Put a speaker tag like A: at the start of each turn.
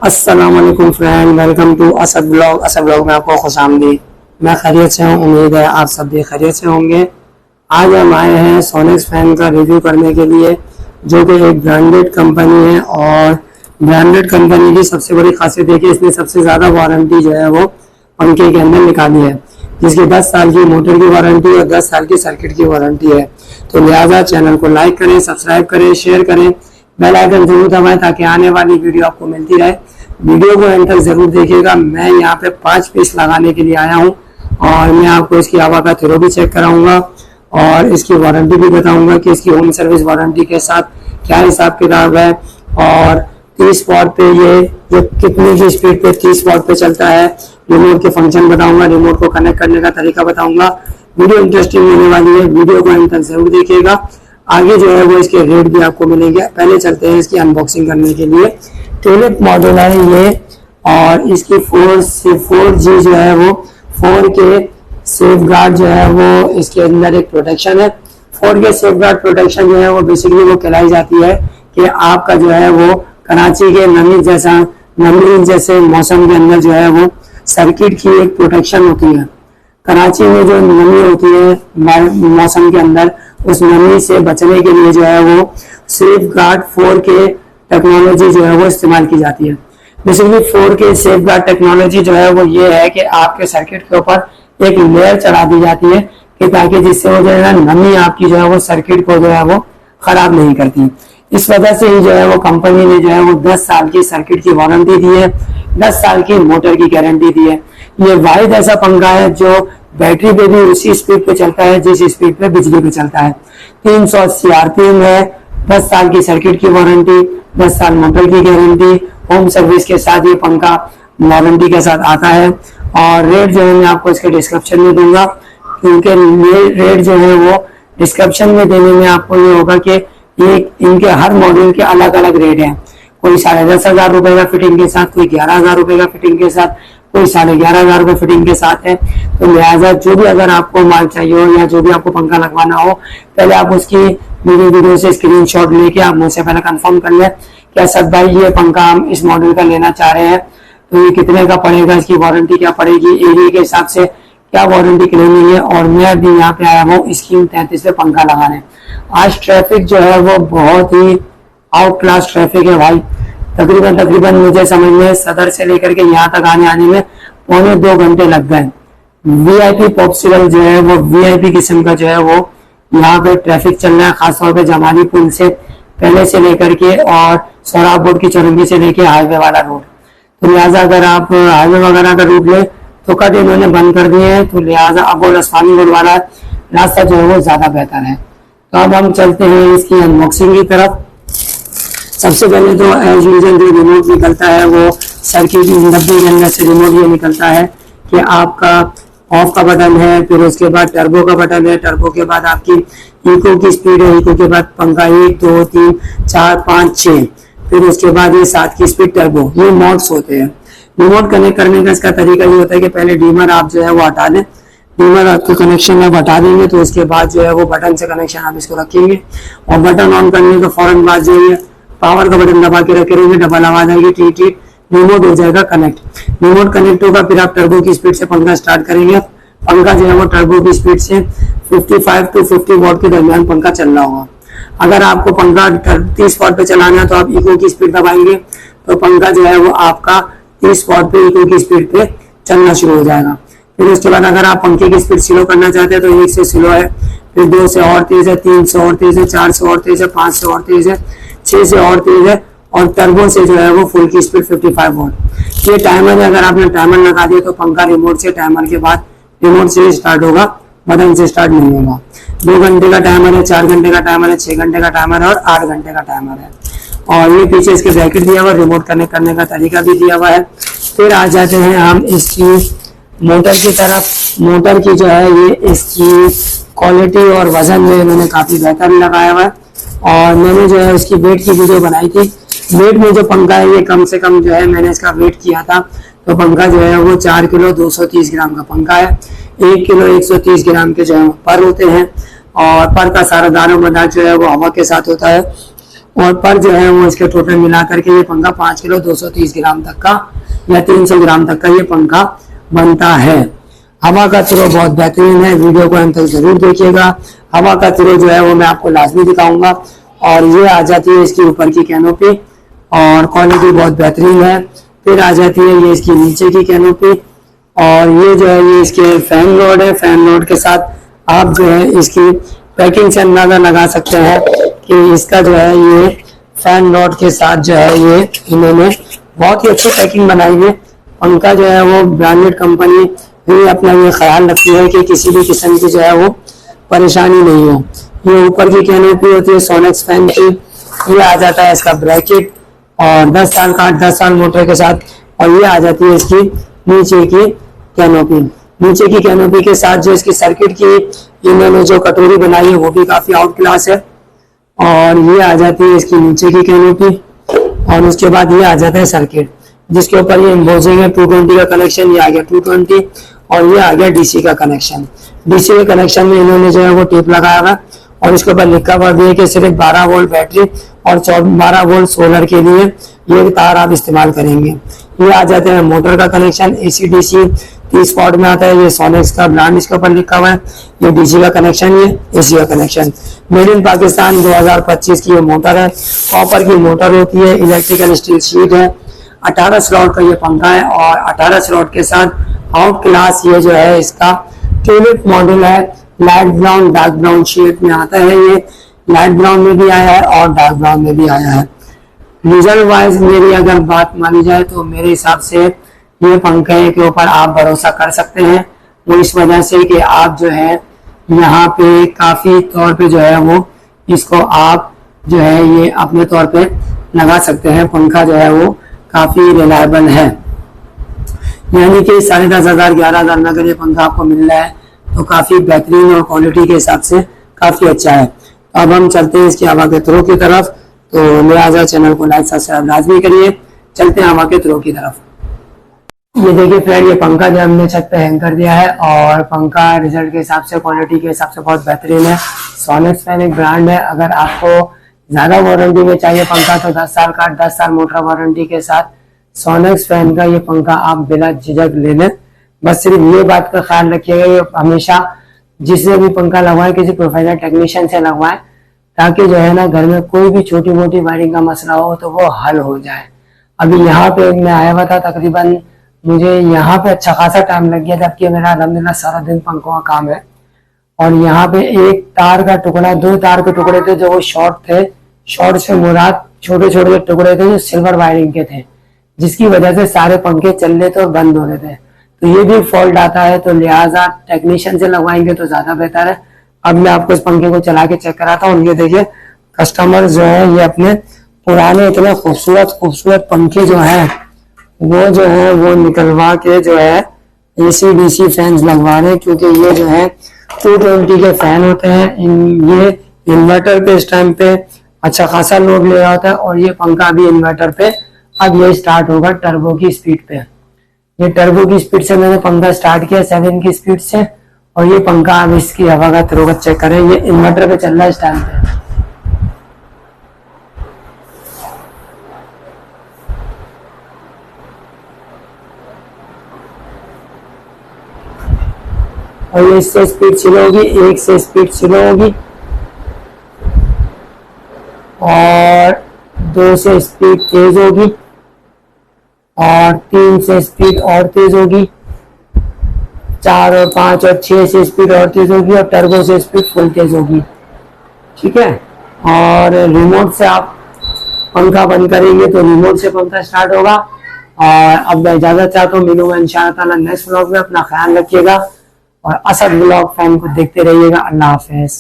A: अस्सलाम वालेकुम friend, welcome to Asad blog. Asad blog में आपको खुशामदीद। मैं खैरियत से हूँ, उम्मीद है आप सब भी खैरियत से होंगे। आज हम आए हैं सोनिक्स फैन का रिव्यू करने के लिए, जो कि एक ब्रांडेड कंपनी है। और ब्रांडेड कंपनी की सबसे बड़ी खासियत है कि इसने सबसे ज़्यादा वारंटी जो है वो पंखे के अंदर निकाली है, जिसकी 10 साल की मोटर की वारंटी और 10 साल की सर्किट की वारंटी है। तो लिहाजा चैनल को लाइक करें, सब्सक्राइब करें, शेयर करें, बेल आइकन जरूर दबाएं ताकि आने वाली वीडियो आपको मिलती रहे। वीडियो को एंड तक जरूर देखिएगा। मैं यहाँ पे 5 पीस लगाने के लिए आया हूँ और मैं आपको इसकी हवा का थ्रो भी चेक कराऊंगा और इसकी वारंटी भी बताऊंगा कि इसकी होम सर्विस वारंटी के साथ क्या हिसाब किताब है। और 30 वॉट पे ये जो कितनी की स्पीड पे 30 वॉट पे चलता है, रिमोट के फंक्शन बताऊंगा, रिमोट को कनेक्ट करने का तरीका बताऊंगा। वीडियो इंटरेस्टिंग होने वाली है, वीडियो को एंड तक जरूर देखिएगा। आगे जो है वो इसके रेट भी आपको मिलेंगे। पहले चलते हैं इसकी अनबॉक्सिंग करने के लिए। ट्यूलिप मॉडल है ये और इसकी 4G जो है वो 4K सेफ गार्ड जो है वो इसके अंदर एक प्रोटेक्शन है। 4K सेफ गार्ड प्रोटेक्शन जो है वो बेसिकली वो कहलाई जाती है कि आपका जो है वो कराची के नमी जैसे मौसम के अंदर जो है वो सर्किट की एक प्रोटेक्शन होती है। कराची में जो नमी होती है मौसम के अंदर, उस नमी से बचने के लिए जो है वो सेफ गार्ड 4K टेक्नोलॉजी जो है वो इस्तेमाल की जाती है। Basically 4K safe guard technology जो है वो ये है कि आपके सर्किट के ऊपर एक लेयर चढ़ा दी जाती है कि ताकि जिससे वो जो है नमी आपकी जो है वो सर्किट को जो है वो खराब नहीं करती। इस वजह से ही जो है वो कंपनी ने जो है वो 10 साल की सर्किट की वारंटी दी है, 10 साल की मोटर की गारंटी दी है। ये वाहिद ऐसा पंखा है जो बैटरी पे भी उसी स्पीड पे चलता है जिस स्पीड पे बिजली पे चलता है। 380 RPM है, 10 साल की सर्किट की वारंटी, 10 साल मोटर की गारंटी, होम सर्विस के साथ ये पंखा वारंटी के साथ आता है। और रेट जो है मैं आपको इसके डिस्क्रिप्शन में दूंगा, क्योंकि रेट जो है वो डिस्क्रिप्शन में देने में आपको ये होगा कि ये इनके हर मॉडल के अलग अलग रेट हैं। कोई 10,500 रुपए का फिटिंग के साथ, कोई 11,000 रुपए का फिटिंग के साथ, कोई 11,500 रुपए फिटिंग के साथ है। तो लिहाजा जो भी अगर आपको माल चाहिए हो या जो भी आपको पंखा लगवाना हो, पहले आप उसकी वीडियो से स्क्रीनशॉट लेके आप मुझसे पहले कंफर्म कर लें कि असद भाई ये पंखा हम इस मॉडल का लेना चाह रहे हैं, तो ये कितने का पड़ेगा, इसकी वारंटी क्या पड़ेगी, एरिया के हिसाब से क्या वारंटी क्लेम है। और मैं अभी यहाँ पे आया हूँ स्कीम 33 पे पंखा लगाने। आज ट्रैफिक जो है वो बहुत ही आउट क्लास ट्रैफिक है भाई। तकरीबन मुझे समझने सदर से लेकर के यहाँ तक आने में 1.25 घंटे लग गए। VIP पॉप्सिकल जो है वो VIP किस्म का जो है वो यहाँ पे ट्रैफिक चल रहा है, खासतौर पे जमाली पुल से पहले से लेकर के और सोहराब बोर्ड की चौरंगी से लेके हाईवे वाला रोड। तो लिहाजा अगर आप हाईवे वगैरह का रूट ले तो कट इन्होंने बंद कर दिए हैं, तो लिहाजा अब वो लस्वानी रोड वाला रास्ता जो है वो ज्यादा बेहतर है। तो अब हम चलते हैं इसकी अनबॉक्सिंग की तरफ। सबसे पहले तो एज यूजुअल जो रिमोट निकलता है वो सर्किट की डब्बे के अंदर से रिमोट ये निकलता है कि आपका ऑफ का बटन है, फिर उसके बाद टर्बो का बटन है, टर्बो के बाद आपकी इको की स्पीड है, इको के बाद पंखा 1 2 3 4 5 6, फिर उसके बाद ये 7 की स्पीड टर्बो, ये मोड्स होते हैं। रिमोट कनेक्ट करने का इसका तरीका ये होता है कि पहले डीमर आप जो है वो हटा दें, डीमर आपके कनेक्शन आप हटा देंगे, तो उसके बाद जो है वो बटन से कनेक्शन आप इसको रखेंगे और बटन ऑन करने के फौरन बाद जो है पावर का बटन दबा के रखे रहेंगे, डबल आवाज आएगी टी टी, रिमोट हो जाएगा कनेक्ट। रिमोट कनेक्ट होगा, फिर आप टर्बो की स्पीड से पंखा स्टार्ट करेंगे। पंखा जो है वो टर्बो की स्पीड से 55 to 50 वॉट के दरमियान पंखा चल रहा होगा। अगर आपको पंखा 30 वॉट पे चलाना है तो आप इको की स्पीड दबाएंगे, तो पंखा जो है वो आपका 30 वॉट पे इको की स्पीड पे चलना शुरू हो जाएगा। फिर उसके बाद अगर आप पंखे की स्पीड स्लो करना चाहते हैं तो 1 से स्लो है, फिर 2 से और तेज है, 3 से और तेज है, 4 से और तेज है, 5 से और तेज है, 6 से और तेज है, और टर्बो से जो है वो फुल की स्पीड 55 वॉट। ये टाइमर है, अगर आपने टाइमर लगा दिया तो पंखा रिमोट से टाइमर के बाद रिमोट से स्टार्ट होगा, बटन से स्टार्ट नहीं होगा। 2 घंटे का टाइमर है, 4 घंटे का टाइमर है, 6 घंटे का टाइमर है और 8 घंटे का टाइमर है। और ये पीछे इसके ब्रैकेट दिया हुआ है, रिमोट कनेक्ट करने का तरीका भी दिया हुआ है। फिर आ जाते हैं हम इसकी मोटर की तरफ। मोटर की जो है ये इसकी क्वालिटी और वजन जो इन्होंने काफी बेहतर लगाया हुआ है। और मैंने जो है उसकी वेट की वीडियो बनाई थी। वेट में जो पंखा है ये कम से कम जो है मैंने इसका वेट किया था, तो पंखा जो है वो 4 किलो 230 ग्राम का पंखा है। 1 किलो 130 ग्राम के जो है पर होते हैं और पर का सारा दानो मदार जो है वो हवा के साथ होता है। और पर जो है वो इसके टोटल मिला करके ये पंखा 5 किलो 230 ग्राम तक का या 300 ग्राम तक का ये पंखा बनता है। हवा का थ्रो बहुत बेहतरीन है, वीडियो को अंत तक जरूर देखिएगा। हवा का थ्रो जो है वो मैं आपको लाजमी दिखाऊंगा। और ये आ जाती है इसकी ऊपर की कैनोपी और क्वालिटी बहुत बेहतरीन है। फिर आ जाती है ये इसकी नीचे की कैनोपी और ये जो है ये इसके फैन रोड है। फैन रोड के साथ आप जो है इसकी पैकिंग से अंदाजा लगा सकते हैं कि इसका जो है ये फैन रोड के साथ जो है ये इन्होंने बहुत ही अच्छी पैकिंग बनाई है। पंखा जो है वो ब्रांडेड कंपनी भी अपना ये ख्याल रखती है कि किसी भी किस्म की जो है वो परेशानी नहीं हो। ये ऊपर की कैनोपी होती है सोनेक्स फैन की। ये आ जाता है इसका ब्रैकेट और 10 साल का 10 साल मोटर के साथ। और ये आ जाती है इसकी नीचे की कैनोपी। नीचे की कैनोपी के साथ जो इसकी सर्किट की इन्होंने जो कटोरी बनाई है वो भी काफी आउट क्लास है। और ये आ जाती है इसकी नीचे की कैनोपी और उसके बाद ये आ जाता है सर्किट जिसके ऊपर ये एम्बोजिंग है। 220 का कनेक्शन, ये आ गया 220 और ये आ गया डीसी का कनेक्शन। डीसी के कनेक्शन में इन्होंने जो है वो टेप लगाया हुआ और इसके ऊपर लिखा हुआ भी है कि सिर्फ 12 वोल्ट बैटरी और 12 वोल्ट सोलर के लिए ये तार आप इस्तेमाल करेंगे। ये आ जाते हैं मोटर का कनेक्शन, एसी डीसी 30 वॉट में आता है। ये सोनेक्स का ब्रांड इसके ऊपर लिखा हुआ है। ये डीसी का कनेक्शन, ये एसी का कनेक्शन। मेड इन पाकिस्तान 2025 की ये मोटर है। कॉपर की मोटर होती है, इलेक्ट्रिकल स्टील शीट है। 18 स्लॉट का ये पंखा है और 18 स्लॉट के साथ आउट क्लास ये जो है इसका ट्यूलिप मॉडल है। Light brown dark brown shade में आता है। ये लाइट ब्राउन में भी आया है और डार्क ब्राउन में भी आया है। रिजल्ट वाइज मेरी अगर बात मानी जाए तो मेरे हिसाब से ये पंखे के ऊपर आप भरोसा कर सकते हैं। वो इस वजह से कि आप जो है यहाँ पे काफी तौर पे जो है वो इसको आप जो है ये अपने तौर पे लगा सकते हैं। पंखा जो है वो काफी रिलायबल है, यानी कि 10,500 11,000 में अगर ये पंखा आपको मिल रहा है तो काफी बेहतरीन और क्वालिटी के हिसाब से काफी अच्छा है। अब हम चलते हैं इसकी हवा के थ्रो की तरफ, तो लिहाजा चैनल को लाइक सब्सक्राइब लाजमी करिए। चलते हैं हवा के थ्रो की तरफ। ये देखिए फ्रेंड, ये पंखा जो हमने छत पे हैंग कर दिया है और पंखा रिजल्ट के हिसाब से क्वालिटी के हिसाब से बहुत बेहतरीन है। सोनेक्स फैन एक ब्रांड है। अगर आपको ज्यादा वारंटी में चाहिए पंखा तो 10 साल का 10 साल मोटर वारंटी के साथ सोनेक्स फैन का ये पंखा आप बिना झिझक ले लें। बस सिर्फ ये बात का ख्याल रखिएगा ये हमेशा जिससे भी पंखा लगवाए किसी प्रोफेशनल टेक्नीशियन से लगवाए ताकि जो है ना घर में कोई भी छोटी मोटी वायरिंग का मसला हो तो वो हल हो जाए। अभी यहाँ पे मैं आया हुआ था, तकरीबन मुझे यहाँ पे अच्छा खासा टाइम लग गया जबकि मेरा अल्हम्दुलिल्लाह सारा दिन पंखों का काम है। और यहाँ पे एक तार का टुकड़ा, 2 तार के टुकड़े थे जो वो शॉर्ट थे। शॉर्ट से मुराद छोटे छोटे टुकड़े थे जो सिल्वर वायरिंग के थे, जिसकी वजह से सारे पंखे चल रहे थे और बंद हो रहे थे। तो ये भी फॉल्ट आता है, तो लिहाजा टेक्नीशियन से लगवाएंगे तो ज्यादा बेहतर है। अब मैं आपको इस पंखे को चला के चेक कराता हूँ। ये देखिए कस्टमर जो है ये अपने पुराने इतने खूबसूरत खूबसूरत पंखे जो है वो निकलवा के जो है एसी डीसी फैंस लगवा रहे हैं, क्योंकि ये जो है 220 के फैन होते हैं। ये इन्वर्टर पे इस टाइम पे अच्छा खासा लोड ले रहा होता है और ये पंखा भी इन्वर्टर पे अब ये स्टार्ट होगा टर्बो की स्पीड पे। ये टर्बो की स्पीड से मैंने पंखा स्टार्ट किया 7 की स्पीड से और ये पंखा अब इसकी हवा का थ्रो चेक करें। ये इन्वर्टर पे चल रहा है इस टाइम पे। और ये इससे स्पीड स्लो होगी, 1 से स्पीड स्लो होगी और 2 से स्पीड तेज होगी और 3 से स्पीड और तेज होगी, 4 और 5 और 6 से स्पीड और तेज होगी और टर्बो से स्पीड फुल तेज होगी। ठीक है। और रिमोट से आप पंखा बंद करेंगे तो रिमोट से पंखा स्टार्ट होगा। और अब मैं इजाजत चाहता हूँ, मिलूंगा इंशाअल्लाह ताला नेक्स्ट व्लॉग में। अपना ख्याल रखिएगा और असद व्लॉग फैन को देखते रहिएगा। अल्लाह हाफिज।